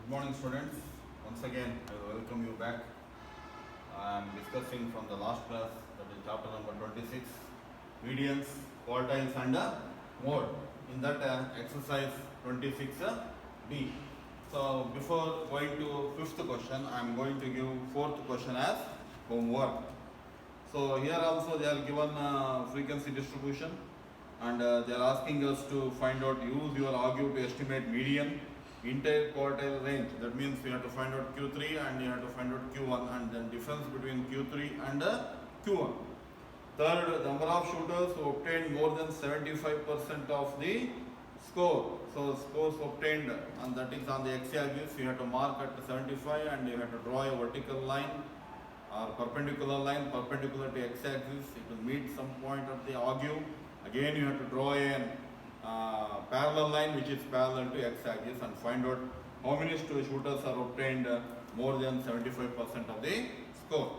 Good morning, students. Once again, I welcome you back. I am discussing from the last class, that is chapter number 26, medians, quartiles and mode. In that exercise 26B. So before going to fifth question, I am going to give fourth question as homework. So here also they are given frequency distribution, and they are asking us to find out, use your argue to estimate median, entire quartile range. That means you have to find out Q3 and you have to find out Q1, and then difference between Q3 and Q1. Third, number of shooters who obtained more than 75% of the score. So scores obtained, and that is on the x-axis. You have to mark at 75 and you have to draw a vertical line or perpendicular line perpendicular to x-axis. It will meet some point of the argue. Again you have to draw a parallel line which is parallel to x-axis and find out how many shooters are obtained more than 75% of the score.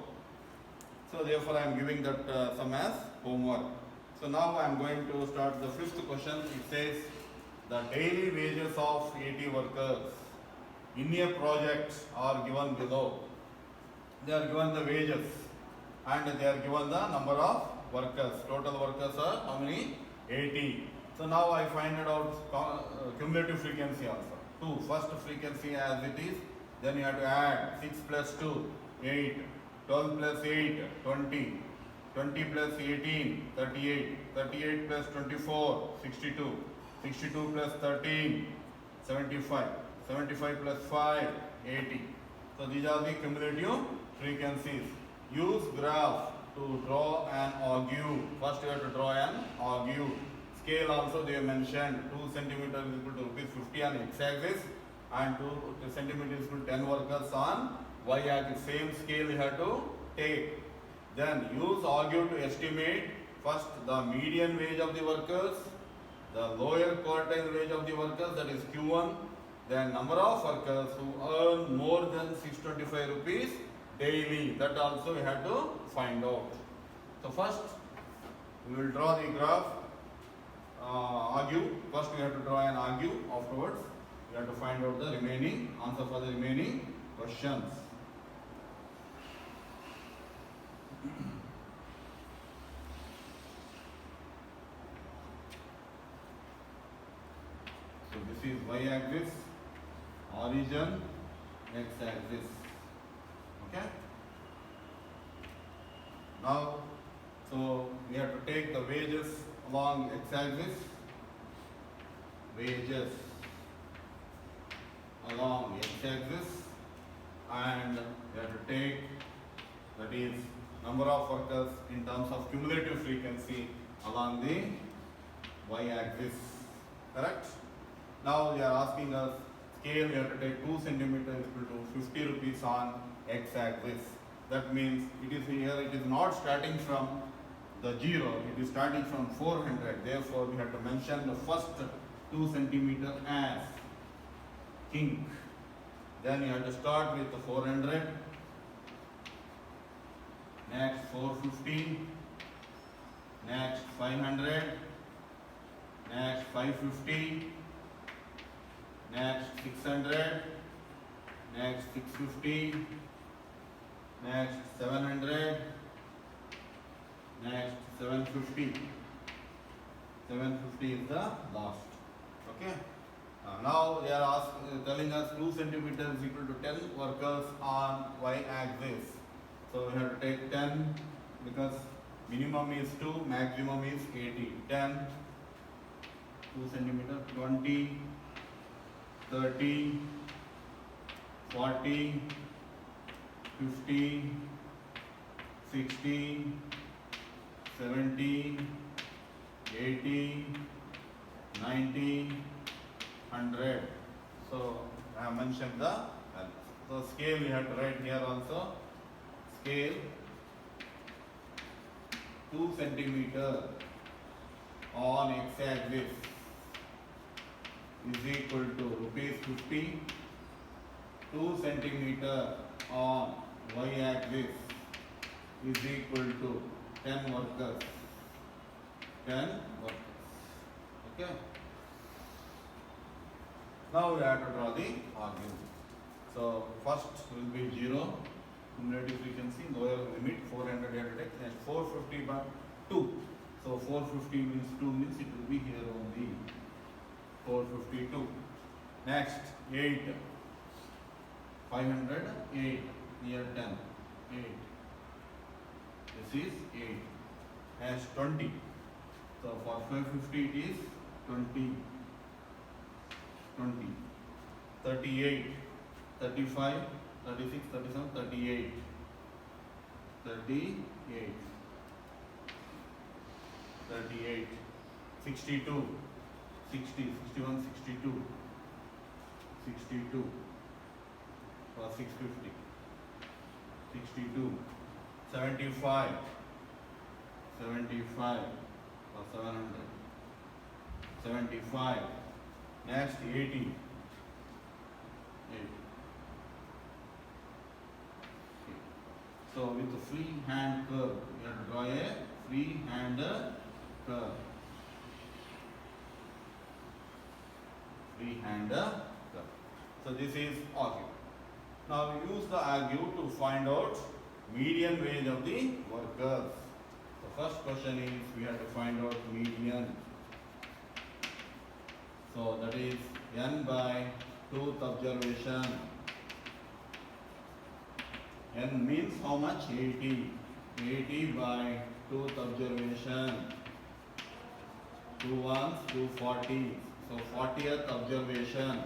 So therefore I am giving that sum as homework. So now I am going to start the fifth question. It says the daily wages of 80 workers in a project are given below. They are given the wages and they are given the number of workers. Total workers are how many? 80. So now I find out cumulative frequency also. 2. First frequency as it is. Then you have to add 6 plus 2, 8. 12 plus 8, 20. 20 plus 18, 38. 38 plus 24, 62. 62 plus 13, 75. 75 plus 5, 80. So these are the cumulative frequencies. Use graph to draw an argue. First you have to draw an argue. Scale also they have mentioned. 2 centimeters is equal to rupees 50 on x-axis and 2 centimeters is equal to 10 workers on y-axis. Same scale you have to take. Then use argue to estimate first the median wage of the workers, the lower quartile wage of the workers, that is Q1, then number of workers who earn more than 625 rupees daily. That also we have to find out. So first we will draw the graph. Argue. First we have to draw an argue. Afterwards we have to find out the remaining answer for the remaining questions. So this is y-axis, origin, x-axis. Okay. Now, so we have to take the wages along x-axis, wages along x-axis, and we have to take, that is, number of workers in terms of cumulative frequency along the y-axis. Correct? Now they are asking us scale. We have to take 2 centimeters equal to 50 rupees on x-axis. That means it is here, it is not starting from the 0, it is starting from 400. Therefore we have to mention the first 2 centimeter as kink. Then you have to start with the 400, next 450, next 500, next 550, next 600, next 650, next 700, next 750. 750 is the last. Okay. Now they are telling us 2 centimeters is equal to 10 workers on y-axis. So we have to take 10 because minimum is 2, maximum is 80. 10, 2 centimeter, 20, 30, 40, 50, 60, 70, 80, 90, 100. So I have mentioned the value. So scale we have to write here also. Scale 2 centimeter on x-axis is equal to rupees 50. 2 centimeter on y-axis is equal to 10 workers. 10 workers. Okay. Now we have to draw the argue. So first will be 0, cumulative frequency, lower limit 400 you have to take, next 450 by 2. So 450 means 2 means it will be here only, 452. Next 8, 500, 8, near 10, 8. This is 8. As 20. So for 550 it is 20, 20, 38, 35, 36, 37, 38, 38, 38, 62, 60, 61, 62, 62 for 650, 62, 75, 75 for 700, 75, next 80, 80. So with the free hand curve, you have to draw a free hand curve. Free hand curve. So this is argue. Now we use the argue to find out median wage of the workers. The first question is we have to find out median. So that is n by tooth observation. N means how much? 80. 80 by tooth observation. 2 ones, 2 40. So 40th observation.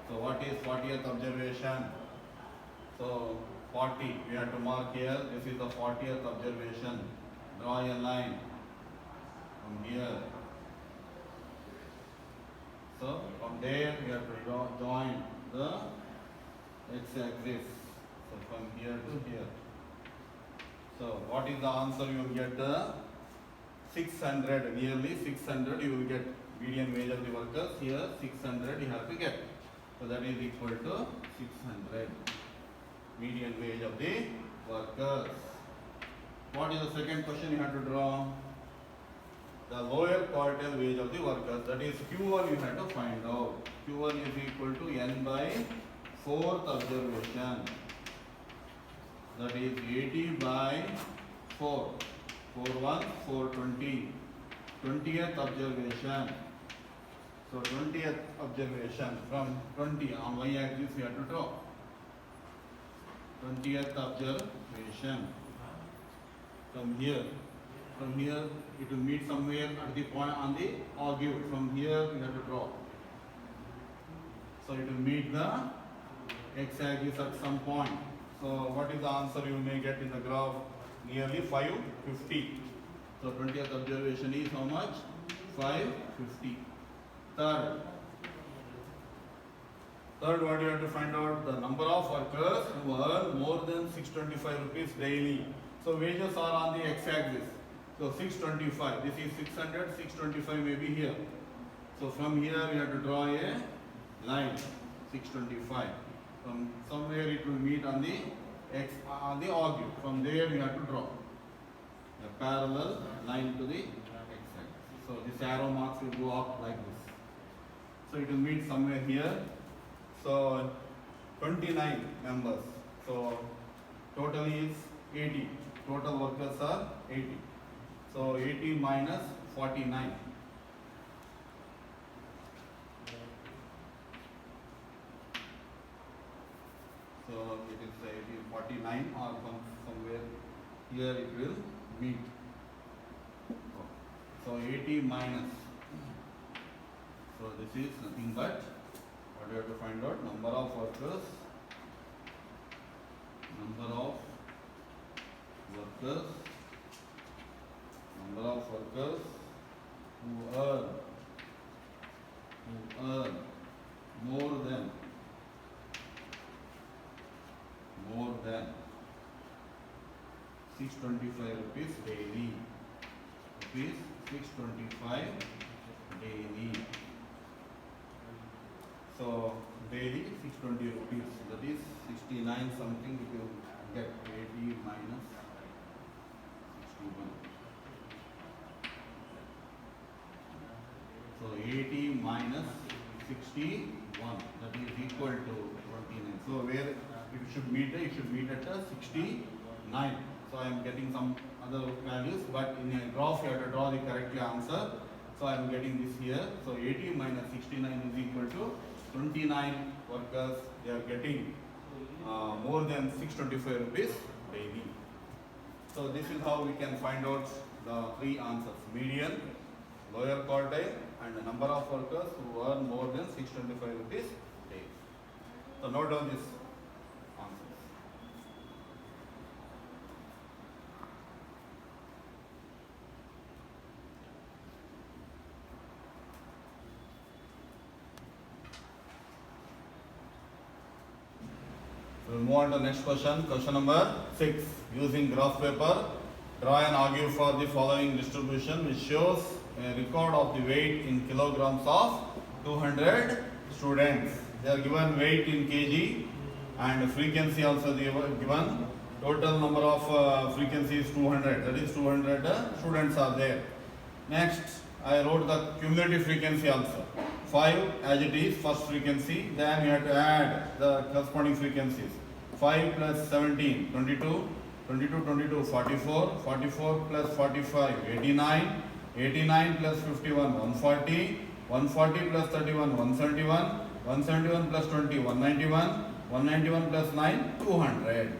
So what is 40th observation? So 40, we have to mark here. This is the 40th observation. Draw a line from here. So from there we have to join the x-axis. So from here to here. So what is the answer? You will get 600, nearly 600 you will get median wage of the workers. Here 600 you have to get. So that is equal to 600 median wage of the workers. What is the second question you have to draw? The lower quartile wage of the workers, that is Q1 you have to find out. Q1 is equal to n by 4th observation. That is 80 by 4. 4 1, 4 20. 20th observation. So 20th observation from 20 on y-axis we have to draw. 20th observation from here. From here it will meet somewhere at the point on the argue. From here we have to draw. So it will meet the x-axis at some point. So what is the answer you may get in the graph? Nearly 550. So 20th observation is how much? 550. Third, what you have to find out? The number of workers who earn more than 625 rupees daily. So wages are on the x-axis. So 625. This is 600. 625 may be here. So from here we have to draw a line. 625. From somewhere it will meet on the x on the argue. From there we have to draw a parallel line to the x-axis. So this arrow marks will go up like this. So it will meet somewhere here. So 29 members. So total is 80. Total workers are 80. So 80 minus 49. So it is 49 or from somewhere here it will meet. So 80 minus. So this is nothing but what we have to find out? Number of workers. Number of workers. Number of workers who earn more than 625 rupees daily. Rupees 625 daily. So daily 620 rupees. That is 69 something. If you get 80 minus 61. So 80 minus 61, that is equal to 29. So where it should meet at 69. So I am getting some other values, but in a graph you have to draw the correct answer. So I am getting this here. So 80 minus 69 is equal to 29 workers. They are getting more than 625 rupees daily. So this is how we can find out the three answers: median, lower quartile, and the number of workers who earn more than 625 rupees daily. So note down this answers. We'll move on to the next question. Question number 6. Using graph paper, draw and argue for the following distribution, which shows a record of the weight in kilograms of 200 students. They are given weight in kg and frequency also they were given. Total number of frequency is 200. That is 200 students are there. Next, I wrote the cumulative frequency also. 5 as it is, first frequency. Then we have to add the corresponding frequencies. 5 plus 17, 22. 22, 22, 44. 44 plus 45, 89. 89 plus 51, 140. 140 plus 31, 171. 171 plus 20, 191. 191 plus 9, 200.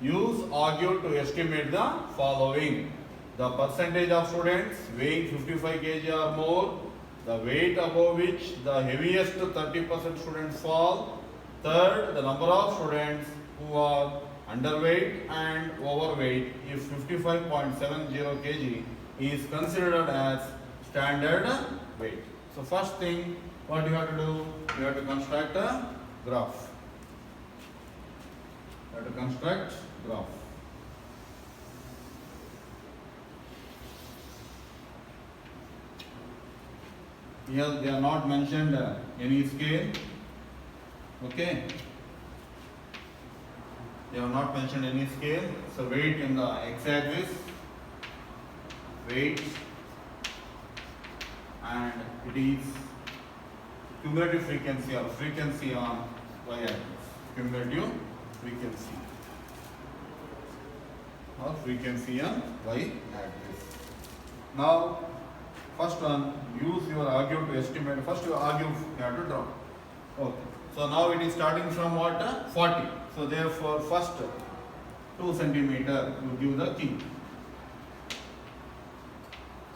Use argue to estimate the following: the percentage of students weighing 55 kg or more, the weight above which the heaviest 30% students fall. Third, the number of students who are underweight and overweight if 55.70 kg is considered as standard weight. So first thing, what you have to do? You have to construct a graph. You have to construct graph. Here they are not mentioned any scale. Okay. They have not mentioned any scale. So weight in the x-axis, weight, and it is cumulative frequency or frequency on y-axis. Cumulative frequency or frequency on y-axis. Now, first one, use your argue to estimate. First you argue, you have to draw. Okay. So now it is starting from what? 40. So therefore, first 2 centimeter you give the key.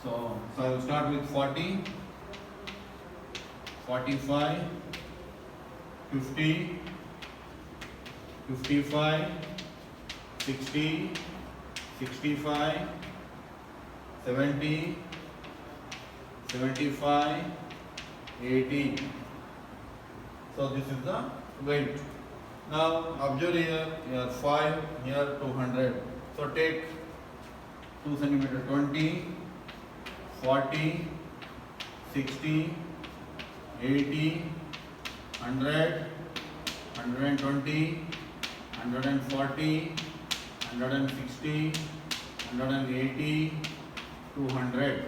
So I will start with 40, 45, 50, 55, 60, 65, 70, 75, 80. So this is the weight. Now observe here 5, here 200. So take 2 centimeter, 20, 40, 60, 80, 100, 120, 140, 160, 180, 200.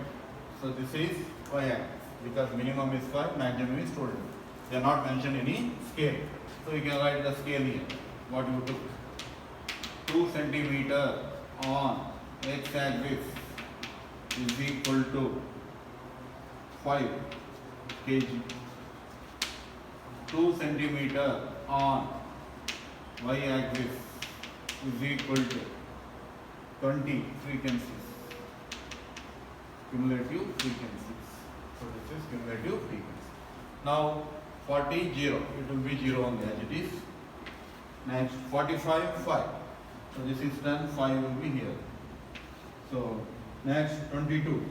So this is y-axis because minimum is 5, maximum is 200. They are not mentioned any scale. So you can write the scale here. What you took? 2 centimeter on x-axis is equal to 5 kg. 2 centimeter on y-axis is equal to 20 frequencies. Cumulative frequencies. So this is cumulative frequency. Now 40, 0. It will be 0 only as it is. Next 45, 5. So this is done. 5 will be here. So next 22.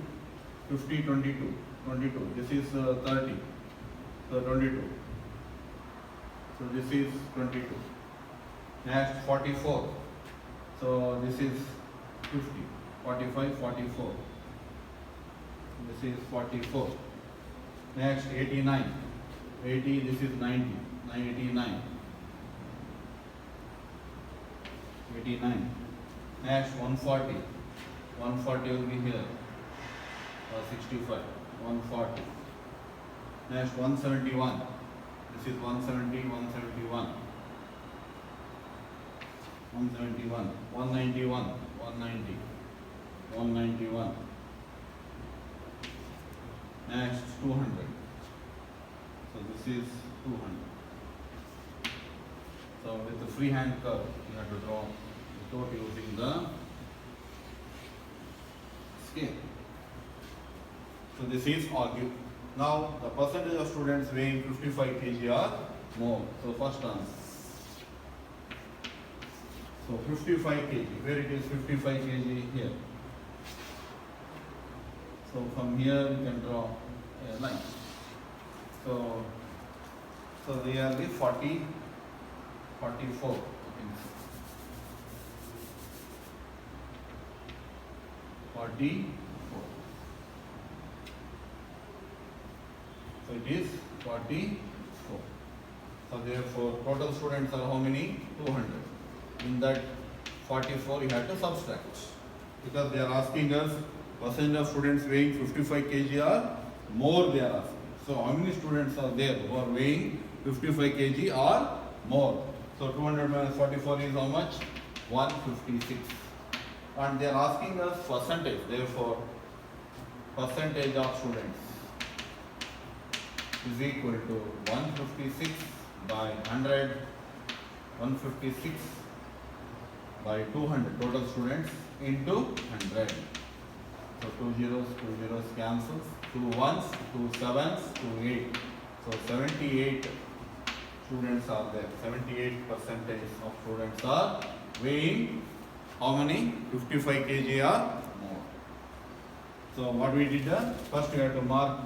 50, 22. 22. This is 30. So 22. So this is 22. Next 44. So this is 50. 45, 44. This is 44. Next 89. 80, this is 90. 89. 89. Next 140. 140 will be here. 65. 140. Next 171. This is 170, 171. 171, 191, 190, 191. Next 200. So this is 200. So with the freehand curve, you have to draw without using the scale. So this is argue. Now the percentage of students weighing 55 kg or more. So first answer. So 55 kg. Where it is 55 kg? Here. So from here you can draw a line. So nearly 40, 44. 44. So it is 44. So therefore total students are how many? 200. In that 44 you have to subtract, because they are asking us percentage of students weighing 55 kg or more they are asking. So how many students are there who are weighing 55 kg or more? So 200 minus 44 is how much? 156. And they are asking us percentage. Therefore percentage of students is equal to 156 by 100, 156 by 200 total students into 100. So 2 zeros cancels, 2 ones, 2 sevens, 2 8. So 78 students are there. 78 percentage of students are weighing how many? 55 kg or more. So what we did, first we have to mark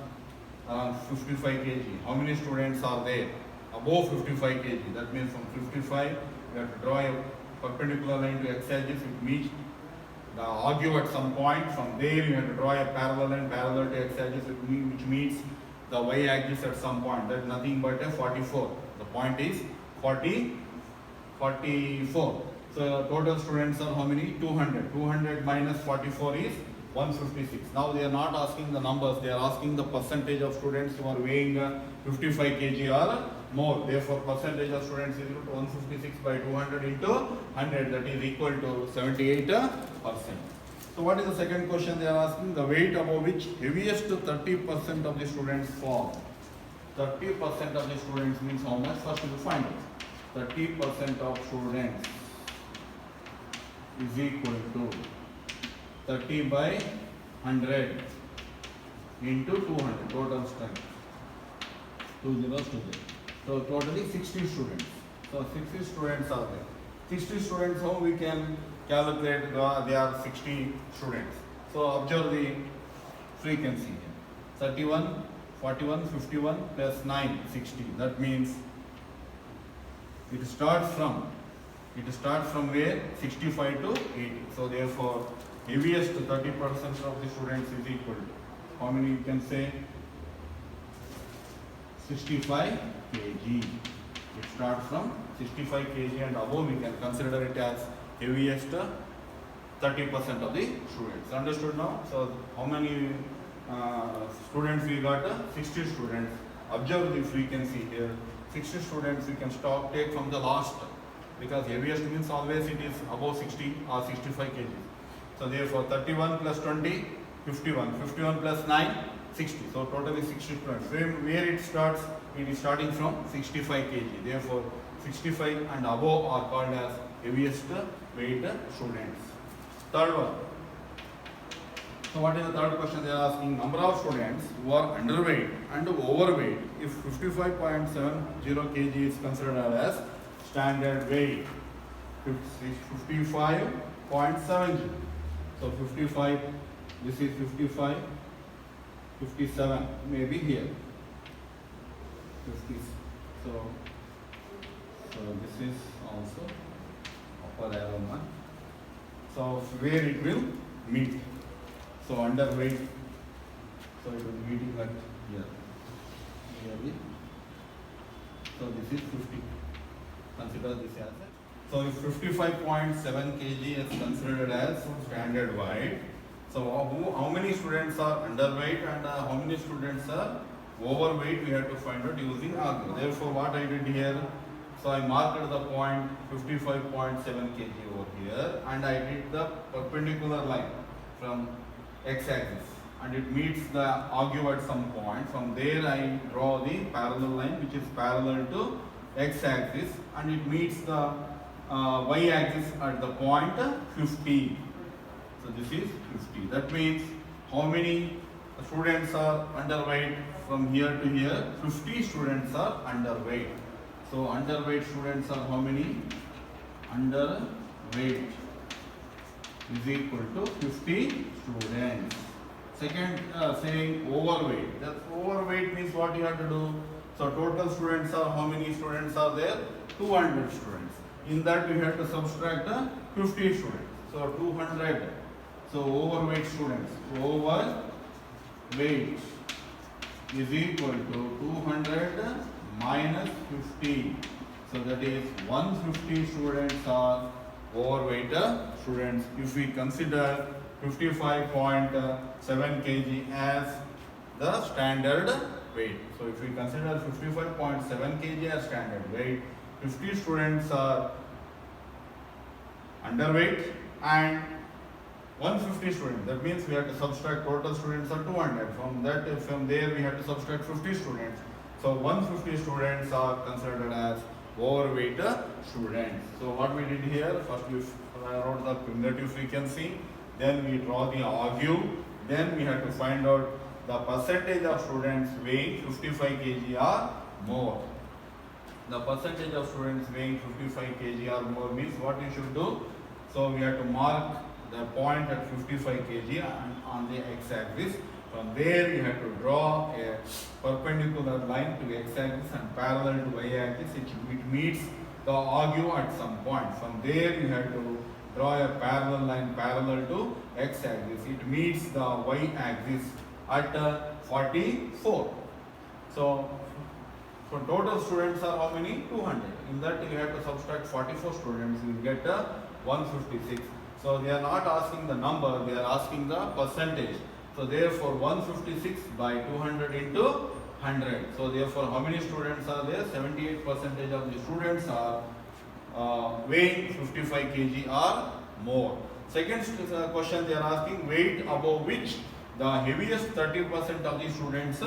around 55 kg. How many students are there above 55 kg? That means from 55 we have to draw a perpendicular line to x-axis. It meets the argue at some point. From there you have to draw a parallel line parallel to x-axis, which meets the y-axis at some point. That is nothing but a 44. The point is 44. So total students are how many? 200. 200 minus 44 is 156. Now they are not asking the numbers, they are asking the percentage of students who are weighing 55 kg or more. Therefore percentage of students is equal to 156 by 200 into 100, that is equal to 78%. So what is the second question they are asking? The weight above which heaviest 30% of the students fall. 30% of the students means how much? First we will find it. 30% of students is equal to 30 by 100 into 200 total strength. 2 zeros to 0. So totally 60 students. So 60 students are there. 60 students, how we can calculate they are 60 students. So observe the frequency here. 31, 41, 51 plus 9, 60. That means it starts from where? 65 to 80. So therefore heaviest 30% of the students is equal to how many you can say? 65 kg. It starts from 65 kg and above. We can consider it as heaviest 30% of the students. Understood now? So how many students we got? 60 students. Observe the frequency here. 60 students we can take from the last, because heaviest means always it is above 60 or 65 kg. So therefore 31 plus 20, 51. 51 plus 9, 60. So totally 60 students. Where it starts? It is starting from 65 kg. Therefore 65 and above are called as heaviest weight students. Third one. So what is the third question they are asking? Number of students who are underweight and overweight if 55.70 kg is considered as standard weight. 55.70. So 55, this is 55, 57, maybe here. 50. So this is also upper arrow one. So where it will meet. So underweight. So it will be meeting at here. Nearly. So this is 50. Consider this as it. So if 55.7 kg is considered as standard weight, so how many students are underweight and how many students are Overweight we have to find out using argue. Therefore, what I did here, so I marked the point 55.7 kg over here, and I did the perpendicular line from x-axis, and it meets the argue at some point. From there, I draw the parallel line which is parallel to x-axis, and it meets the y-axis at the point 50. So this is 50. That means how many students are underweight from here to here? 50 students are underweight. So underweight students are how many? Underweight is equal to 50 students. Second, saying overweight. That overweight means what you have to do? So total students are, how many students are there? 200 students. In that we have to subtract 50 students. So 200. So overweight students. Overweight is equal to 200 minus 50. So that is 150 students are overweight students. If we consider 55.7 kg as the standard weight. So if we consider 55.7 kg as standard weight, 50 students are underweight and 150 students. That means we have to subtract total students are 200. From there we have to subtract 50 students. So 150 students are considered as overweight students. So what we did here, first we wrote the cumulative frequency, then we draw the argue, then we have to find out the percentage of students weighing 55 kg or more. The percentage of students weighing 55 kg or more means what you should do. So we have to mark the point at 55 kg on the x-axis. From there you have to draw a perpendicular line to x-axis and parallel to y-axis. It meets the argue at some point. From there you have to draw a parallel line parallel to x-axis. It meets the y-axis at 44. So total students are how many? 200. In that you have to subtract 44 students. You will get 156. So they are not asking the number, they are asking the percentage. So therefore 156 by 200 into 100. So therefore how many students are there? 78% of the students are weighing 55 kg or more. Second question they are asking, weight above which the heaviest 30% of the students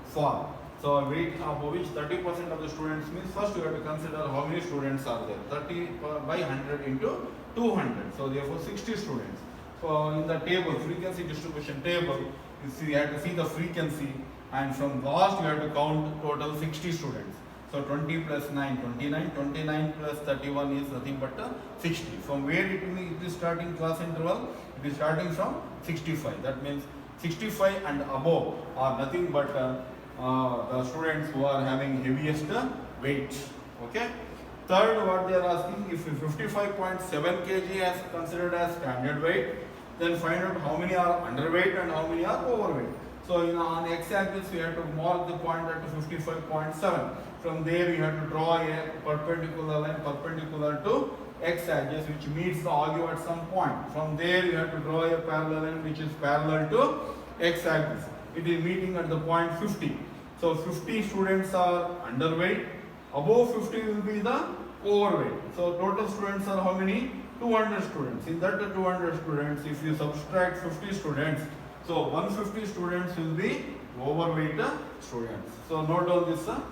fall. So weight above which 30% of the students means first you have to consider how many students are there. 30 by 100 into 200. So therefore 60 students. So in the table, frequency distribution table, you see you have to see the frequency, and from last you have to count total 60 students. So 20 plus 9, 29, 29 plus 31 is nothing but 60. From where it is starting class interval? It is starting from 65. That means 65 and above are nothing but the students who are having heaviest weight. Okay. Third, what they are asking, if 55.7 kg is considered as standard weight, then find out how many are underweight and how many are overweight. So on x-axis we have to mark the point at 55.7. From there we have to draw a perpendicular line perpendicular to x-axis which meets the argue at some point. From there you have to draw a parallel line which is parallel to x-axis. It is meeting at the point 50. So 50 students are underweight. Above 50 will be the overweight. So total students are how many? 200 students. In that 200 students, if you subtract 50 students, so 150 students will be overweight students. So note down this sum.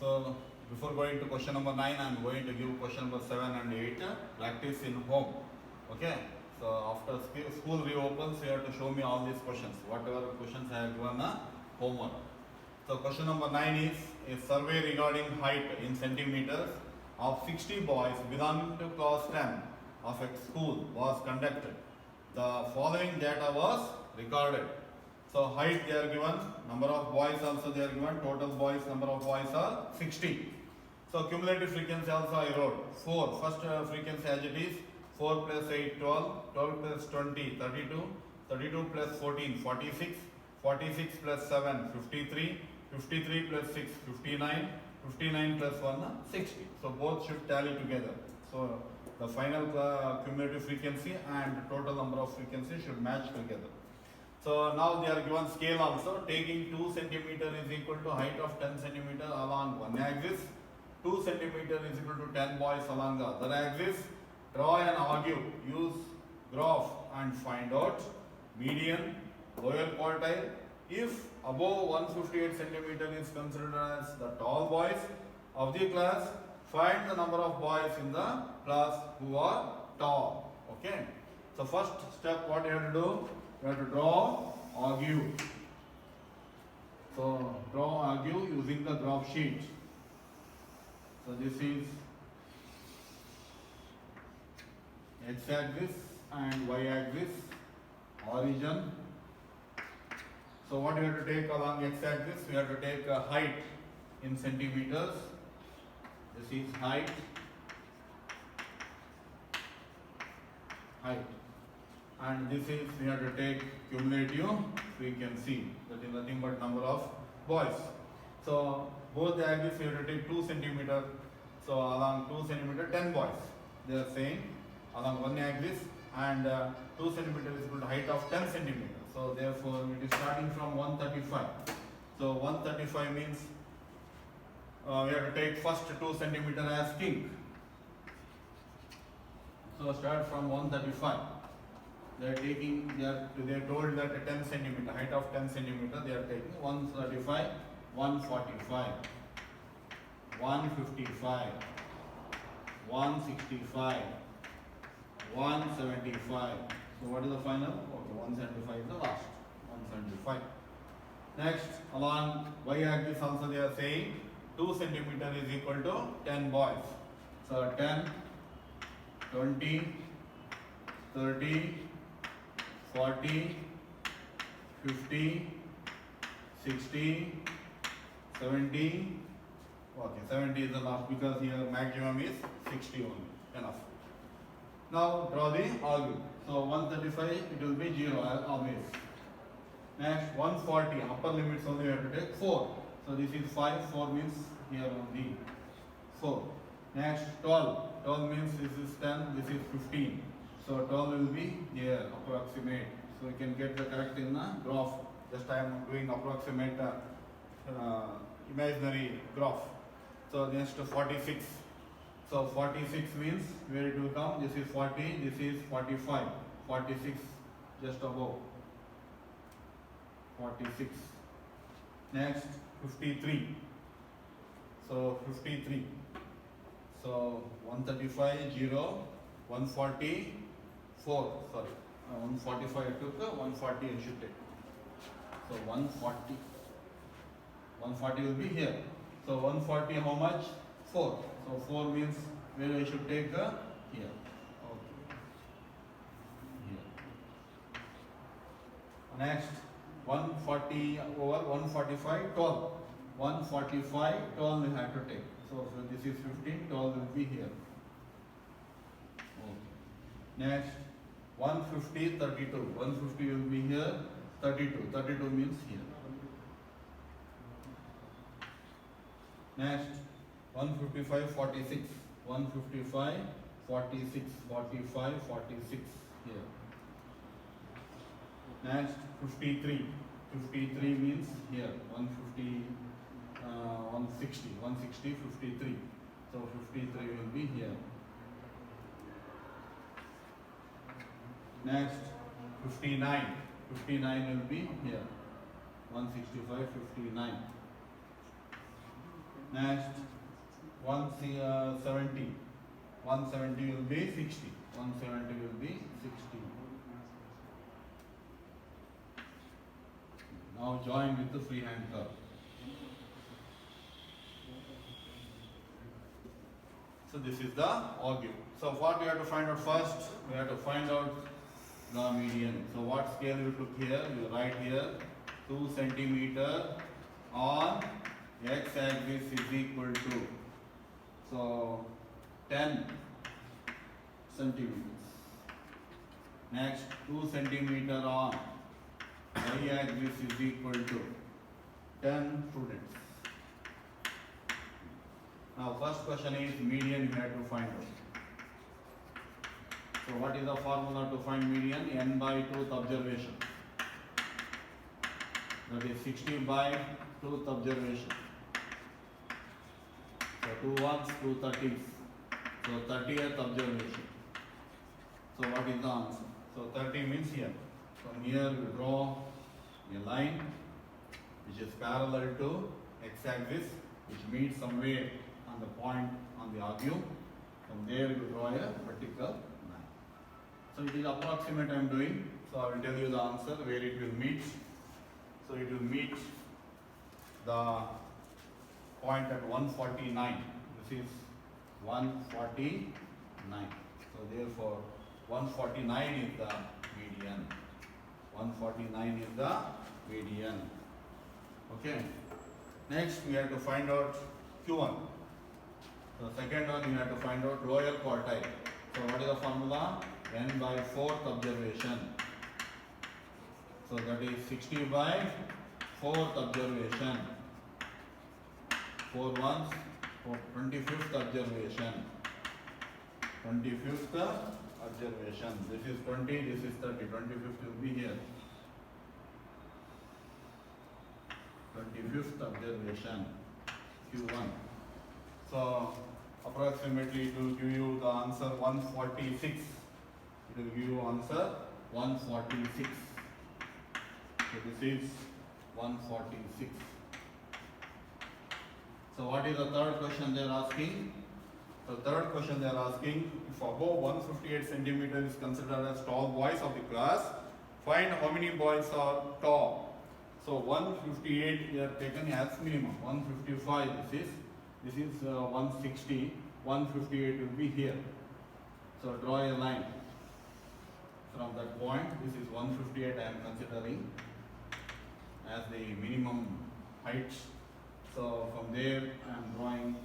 So before going to question number 9, I am going to give question number 7 and 8 practice in home. Okay. So after school reopens, you have to show me all these questions. Whatever questions I have given homework. So question number 9 is a survey regarding height in centimeters of 60 boys belonging to class 10 of a school was conducted. The following data was recorded. So height they are given, number of boys also they are given, total boys number of boys are 60. So cumulative frequency also I wrote 4. First frequency as it is 4 plus 8 12, 12 plus 20 32, 32 plus 14 46, 46 plus 7 53, 53 plus 6, 59. 59 plus 1, 60. So both should tally together. So the final cumulative frequency and total number of frequencies should match together. So now they are given scale also. Taking 2 centimeter is equal to height of 10 centimeter along one axis. 2 centimeter is equal to 10 boys along the other axis. Draw and argue. Use graph and find out median, lower quartile. If above 158 centimeter is considered as the tall boys of the class, find the number of boys in the class who are tall. Okay. So first step, what you have to do? You have to draw, argue. So draw, argue using the graph sheet. So this is x-axis and y-axis, origin. So what you have to take along x-axis? We have to take a height in centimeters. This is height. And this is, we have to take cumulative frequency. That is nothing but number of boys. So both the axes we have to take 2 centimeter. So along 2 centimeter, 10 boys. They are saying along one axis, and 2 centimeter is equal to height of 10 centimeter. So therefore it is starting from 135. So 135 means we have to take first 2 centimeter as kink. So start from 135. They are told that 10 centimeter, height of 10 centimeter, they are taking 135, 145, 155, 165, 175. So what is the final? Okay, 175 is the last. 175. Next, along y-axis also they are saying 2 centimeter is equal to 10 boys. So 10, 20, 30, 40, 50, 60, 70. Okay, 70 is the last because here maximum is 60 only. Enough. Now draw the argue. So 135 it will be 0 as always. Next 140 upper limits only we have to take 4. So this is 5. 4 means here only 4. Next 12. 12 means this is 10. This is 15. So 12 will be here approximate. So you can get the correct in the graph. Just I am doing approximate imaginary graph. So next 46. So 46 means where it will come. This is 40. This is 45. 46 just above. 46. Next 53. So 53. So 135 0, 140 4. Sorry, 145 I took. 140 I should take. So 140. 140 will be here. So 140 how much? 4. So 4 means where I should take here. Okay. Here. Next 140 over 145 12. 145 12 we have to take. So this is 15. 12 will be here. Okay. Next 150 32. 150 will be here. 32. 32 means here. Next 155 46. 155 46. 45 46 here. Next 53. 53 means here. 150 160. 160 53. So 53 will be here. Next 59. 59 will be here. 165 59. Next 170. 170 will be 60. 170 will be 60. Now join with the freehand curve. So this is the argue. So what we have to find out first? We have to find out the median. So what scale you took here? You write here 2 centimeter on x-axis is equal to, so 10 centimeters. Next 2 centimeter on y-axis is equal to 10 students. Now first question is median you have to find out. So what is the formula to find median? N by 2th observation. That is 60 by 2th observation. So 2 ones, 2 30s. So 30th observation. So what is the answer? So 30 means here. From here we draw a line which is parallel to x-axis, which meets somewhere on the point on the argue. From there we draw a vertical line. So it is approximate I am doing. So I will tell you the answer where it will meet. So it will meet the point at 149. This is 149. So therefore 149 is the median. 149 is the median. Okay. Next we have to find out Q1. So second one you have to find out lower quartile. So what is the formula? N by 4th observation. So that is 60 by 4th observation. 4 ones for 25th observation. 25th observation. This is 20, this is 30. 25th will be here. 25th observation, Q1. So approximately it will give you the answer 146. It will give you answer 146. So this is 146. So what is the third question they are asking? The third question they are asking, if above 158 centimeter is considered as tall boys of the class, find how many boys are tall. So 158 we are taken as minimum. 155 this is 160. 158 will be here. So draw a line from that point. This is 158 I am considering as the minimum height. So from there I am drawing.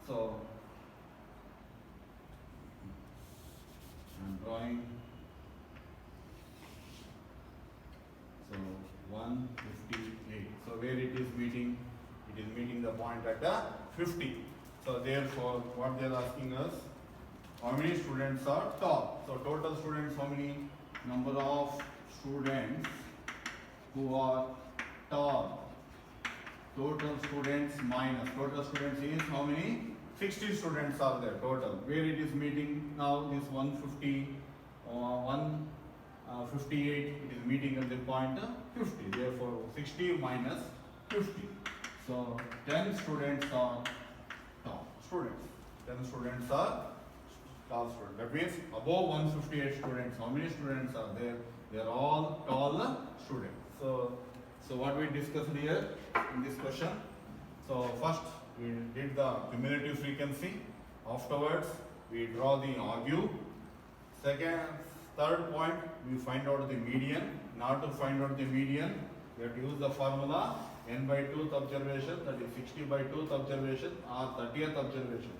So I am drawing. So 158. So where it is meeting? It is meeting the point at the 50. So therefore what they are asking us, how many students are tall? So total students, how many? Number of students who are tall. Total students minus. Total students is how many? 60 students are there total. Where it is meeting now this 150 158 it is meeting at the point 50. Therefore 60 minus 50. So 10 students are tall students. 10 students are tall students. That means above 158 students. How many students are there? They are all tall students. So what we discussed here in this question. So first we did the cumulative frequency. Afterwards we draw the argue. Third point we find out the median. Now to find out the median we have to use the formula n by 2th observation, that is 60 by 2th observation or 30th observation.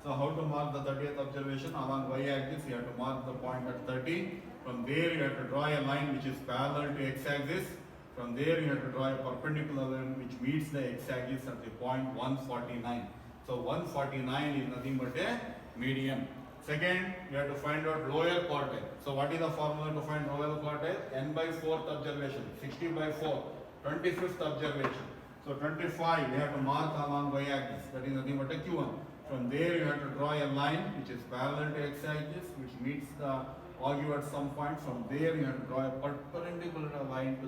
So how to mark the 30th observation? Along y-axis you have to mark the point at 30. From there you have to draw a line which is parallel to x-axis. From there you have to draw a perpendicular line which meets the x-axis at the point 149. So 149 is nothing but a median. Second, you have to find out lower quartile. So what is the formula to find lower quartile? N by 4th observation, 60 by 4, 25th observation. So 25 you have to mark along y-axis, that is nothing but a Q1. From there you have to draw a line which is parallel to x-axis, which meets the argue at some point. From there you have to draw a perpendicular line to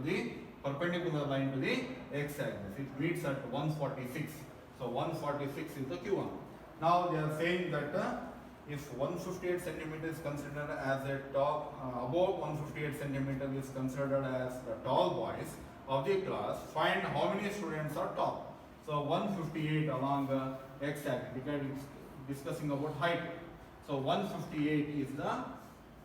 the x-axis. It meets at 146. So 146 is the Q1. Now they are saying that if 158 centimeter is considered as a tall, above 158 centimeter is considered as the tall boys of the class, find how many students are tall. So 158 along the x-axis, because it's discussing about height. So 158 is the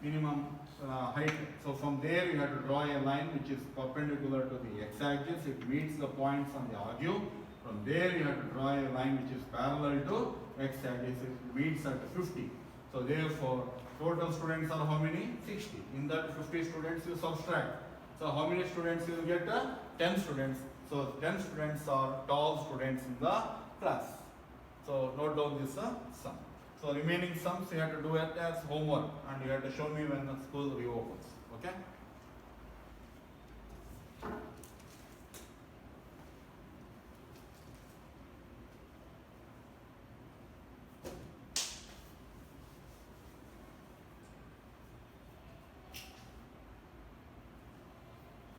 minimum height. So from there you have to draw a line which is perpendicular to the x-axis. It meets the points on the argue. From there you have to draw a line which is parallel to x-axis. It meets at 50. So therefore total students are how many? 60. In that 50 students you subtract. So how many students you will get? 10 students. So 10 students are tall students in the class. So note down this sum. So remaining sums you have to do it as homework and you have to show me when the school reopens. Okay.